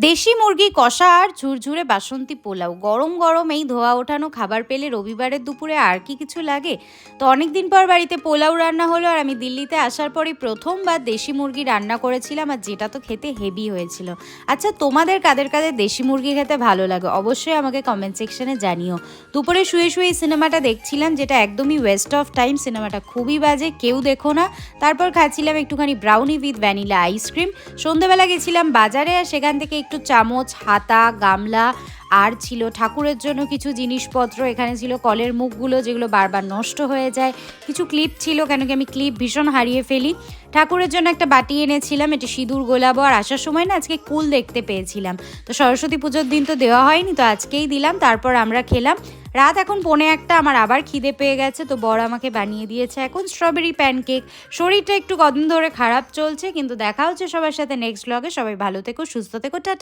দেশি মুরগি কষা আর ঝুরঝুরে বাসন্তী পোলাও গরম গরম এই ধোয়া ওঠানো খাবার পেলে রবিবারের দুপুরে আর কি কিছু লাগে। তো অনেকদিন পর বাড়িতে পোলাও রান্না হলো, আর আমি দিল্লিতে আসার পরই প্রথমবার দেশি মুরগি রান্না করেছিলাম, আর যেটা তো খেতে হেভি হয়েছিল। আচ্ছা, তোমাদের কাদের কাদের দেশি মুরগি খেতে ভালো লাগে অবশ্যই আমাকে কমেন্ট সেকশনে জানিও। দুপুরে শুয়ে শুয়ে এই সিনেমাটা দেখছিলাম, যেটা একদমই ওয়েস্ট অফ টাইম। সিনেমাটা খুবই বাজে, কেউ দেখো না। তারপর খাচ্ছিলাম একটুখানি ব্রাউনি উইথ ভ্যানিলা আইসক্রিম। সন্ধ্যেবেলা গেছিলাম বাজারে, আর সেখান থেকে একটু চামচ, হাতা, গামলা, আর ছিল ঠাকুরের জন্য কিছু জিনিসপত্র। এখানে ছিল কলের মুখগুলো, যেগুলো বারবার নষ্ট হয়ে যায়। কিছু ক্লিপ ছিল, কেন কি আমি ক্লিপ ভীষণ হারিয়ে ফেলি। ঠাকুরের জন্য একটা বাটি এনেছিলাম, এটি সিঁদুর গোলাবো। আর আসার সময় না আজকে কুল দেখতে পেয়েছিলাম, তো সরস্বতী পুজোর দিন তো দেওয়া হয়নি, তো আজকেই দিলাম। তারপর আমরা খেলাম। রাত এখন 1:45, আমার আবার খিদে পেয়ে গেছে, তো বড় আমাকে বানিয়ে দিয়েছে এখন স্ট্রবেরি প্যানকেক। শরীরটা একটু কদিন ধরে খারাপ চলছে, কিন্তু দেখা হচ্ছে সবার সাথে নেক্সট ব্লগে। সবাই ভালো থেকো, সুস্থ থেকো, টাটা।